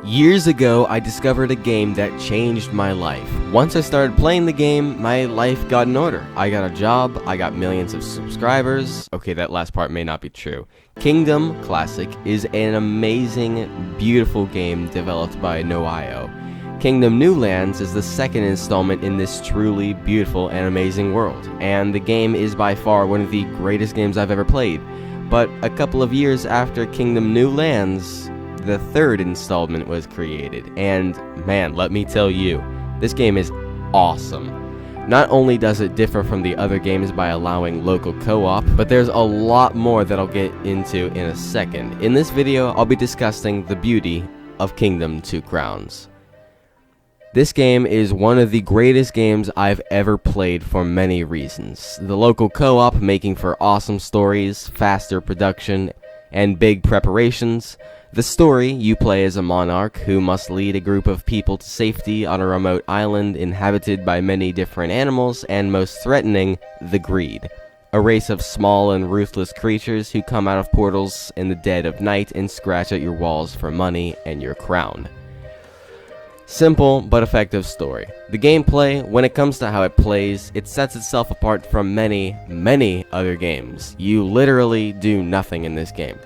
Years ago, I discovered a game that changed my life. Once I started playing the game, my life got in order. I got a job, I got millions of subscribers. Okay, that last part may not be true. Kingdom Classic is an amazing, beautiful game developed by Noio. Kingdom New Lands is the second installment in this truly beautiful and amazing world, and the game is by far one of the greatest games I've ever played. But a couple of years after Kingdom New Lands, the third installment was created, and man, let me tell you, this game is awesome. Not only does it differ from the other games by allowing local co-op, but there's a lot more that I'll get into in a second. In this video, I'll be discussing the beauty of Kingdom Two Crowns. This game is one of the greatest games I've ever played for many reasons. The local co-op making for awesome stories, faster production, and big preparations. The story, you play as a monarch who must lead a group of people to safety on a remote island inhabited by many different animals, and most threatening, the Greed. A race of small and ruthless creatures who come out of portals in the dead of night and scratch at your walls for money and your crown. Simple but effective story. The gameplay, when it comes to how it plays, it sets itself apart from many other games. You literally do nothing in this game.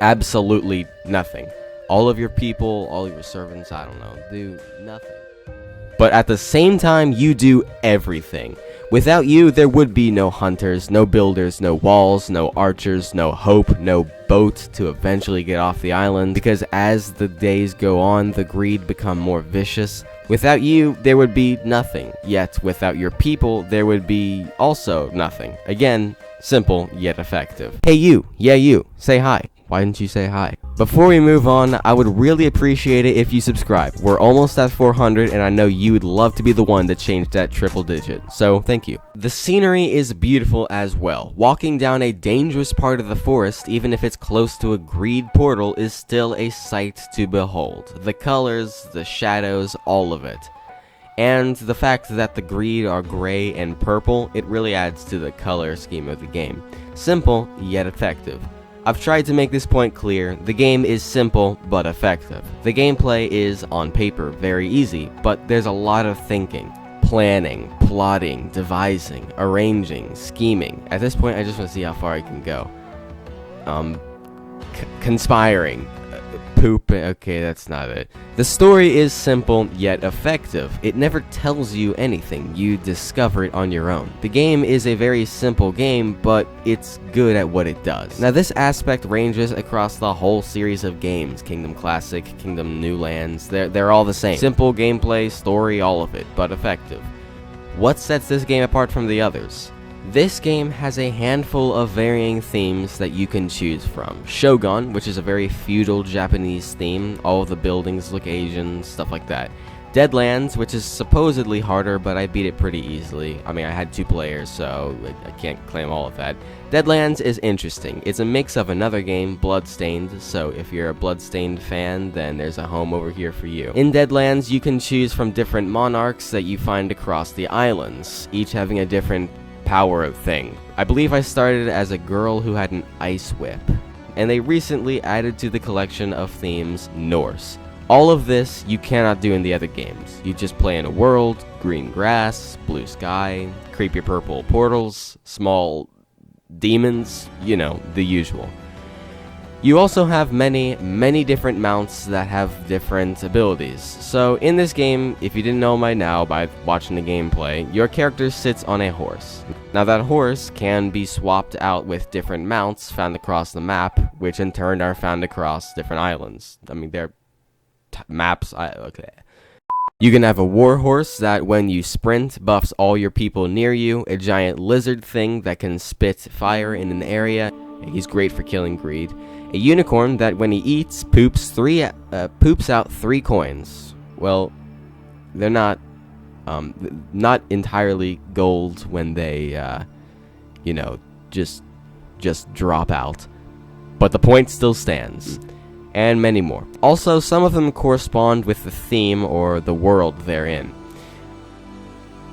Absolutely nothing. All of your people, all of your servants, I don't know, do nothing. But at the same time, you do everything. Without you, there would be no hunters, no builders, no walls, no archers, no hope, no boat to eventually get off the island, because as the days go on, the Greed become more vicious. Without you, there would be nothing. Yet, without your people, there would be also nothing. Again, simple yet effective. Hey you, yeah you, say hi. Why didn't you say hi? Before we move on, I would really appreciate it if you subscribe. We're almost at 400, and I know you would love to be the one to change that triple digit, so thank you. The scenery is beautiful as well. Walking down a dangerous part of the forest, even if it's close to a Greed portal, is still a sight to behold. The colors, the shadows, all of it. And the fact that the Greed are gray and purple, it really adds to the color scheme of the game. Simple, yet effective. I've tried to make this point clear. The game is simple but effective. The gameplay is, on paper, very easy, but there's a lot of thinking, planning, plotting, devising, arranging, scheming. At this point, I just want to see how far I can go. Conspiring. Okay, that's not it. The story is simple yet effective. It never tells you anything. You discover it on your own. The game is a very simple game, but it's good at what it does. Now, this aspect ranges across the whole series of games. Kingdom Classic, Kingdom New Lands, they're all the same. Simple gameplay, story, all of it, but effective. What sets this game apart from the others? This game has a handful of varying themes that you can choose from. Shogun, which is a very feudal Japanese theme. All of the buildings look Asian, stuff like that. Deadlands, which is supposedly harder, but I beat it pretty easily. I mean, I had 2 players, so I can't claim all of that. Deadlands is interesting. It's a mix of another game, Bloodstained, so if you're a Bloodstained fan, then there's a home over here for you. In Deadlands, you can choose from different monarchs that you find across the islands, each having a different power thing. I believe I started as a girl who had an ice whip, and they recently added to the collection of themes Norse. All of this you cannot do in the other games. You just play in a world, green grass, blue sky, creepy purple portals, small demons, you know, the usual. You also have many different mounts that have different abilities. So in this game, if you didn't know by now by watching the gameplay, your character sits on a horse. Now that horse can be swapped out with different mounts found across the map, which in turn are found across different islands. I mean, they're maps. Okay. You can have a war horse that when you sprint buffs all your people near you, a giant lizard thing that can spit fire in an area. He's great for killing Greed. A unicorn that when he eats poops out 3 coins. Well, they're not entirely gold when they you know, just drop out, but the point still stands. And many more. Also, some of them correspond with the theme or the world they're in.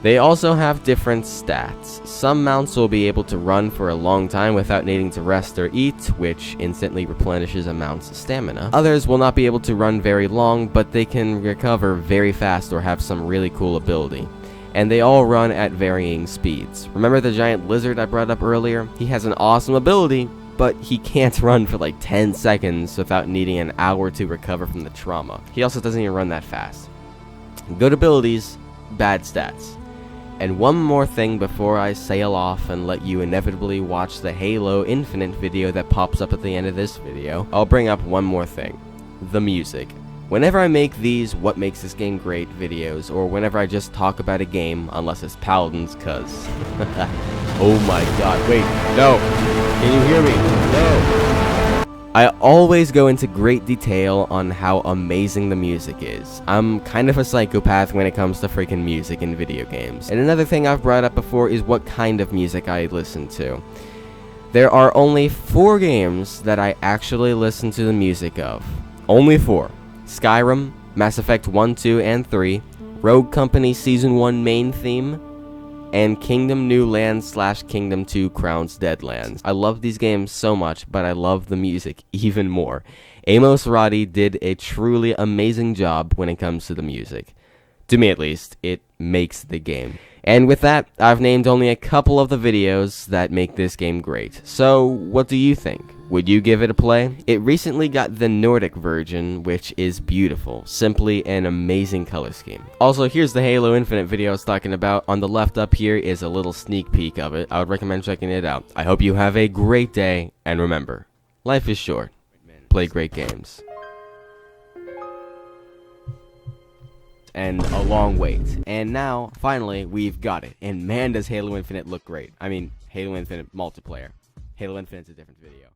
They also have different stats. Some mounts will be able to run for a long time without needing to rest or eat, which instantly replenishes a mount's stamina. Others will not be able to run very long, but they can recover very fast or have some really cool ability. And they all run at varying speeds. Remember the giant lizard I brought up earlier? He has an awesome ability, but he can't run for like 10 seconds without needing an hour to recover from the trauma. He also doesn't even run that fast. Good abilities, bad stats. And one more thing before I sail off and let you inevitably watch the Halo Infinite video that pops up at the end of this video, I'll bring up one more thing. The music. Whenever I make these what makes this game great videos, or whenever I just talk about a game, unless it's Paladins, cuz... oh my god, wait, no! Can you hear me? No! I always go into great detail on how amazing the music is. I'm kind of a psychopath when it comes to freaking music in video games. And another thing I've brought up before is what kind of music I listen to. There are only 4 games that I actually listen to the music of. Only 4. Skyrim, Mass Effect 1, 2, and 3, Rogue Company Season 1 main theme, and Kingdom New Lands / Kingdom 2 Crowns Deadlands. I love these games so much, but I love the music even more. Amos Roddy did a truly amazing job when it comes to the music. To me at least, it makes the game. And with that, I've named only a couple of the videos that make this game great. So, what do you think? Would you give it a play? It recently got the Nordic version, which is beautiful. Simply an amazing color scheme. Also, here's the Halo Infinite video I was talking about. On the left up here is a little sneak peek of it. I would recommend checking it out. I hope you have a great day, and remember, life is short. Play great games. And a long wait. And now, finally, we've got it. And man, does Halo Infinite look great. I mean, Halo Infinite multiplayer. Halo Infinite's a different video.